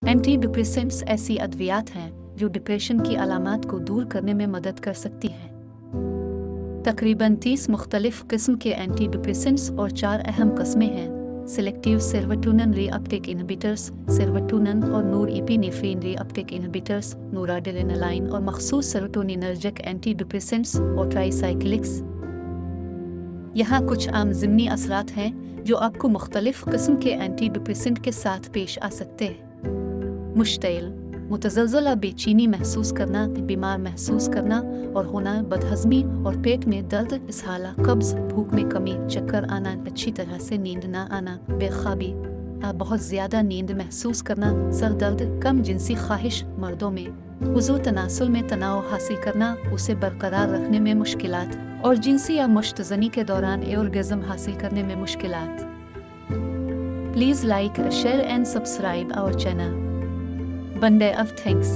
Anti depressants ऐसी अद्वियात हैं जो डिप्रेशन की अलामात को दूर करने में मदद कर सकती हैं। तकरीबन 30 मुख्तलिफ किस्म के एंटी डिप्रेसेंट्स और 4 अहम कस्में हैं: selective serotonin reuptake inhibitors, serotonin और नोरएपिनेफ्रिन रीअपटेक इनहिबिटर्स, नोराड्रेनालाइन और मखसूस सेरोटोनिनर्जिक एंटी डिप्रेसेंट्स और ट्राइसाइक्लिक्स। यहाँ कुछ आम ज़िमनी असरात हैं जो आपको मुख्तलिफ किस्म के एंटी डिप्रेसेंट के साथ पेश आ सकते हैं। मुश्तइल, मुतज़लज़ला बेचैनी महसूस करना, बीमार महसूस करना और होना, बदहज़मी और पेट में दर्द, इसहाला, कब्ज़, भूख में कमी, चक्कर आना, अच्छी तरह से नींद न आना, बेख्वाबी, बहुत ज़्यादा नींद महसूस करना, सर दर्द, कम जिनसी ख्वाहिश मर्दों में, वुज़ू तनासुल में तनाव हासिल करना, उसे बरकरार रखने में मुश्किलात और जिनसी या मुश्तज़नी के दौरान ऑर्गेज़म हासिल करने में मुश्किलात। Please like, share and subscribe our channel. Bunday of thanks.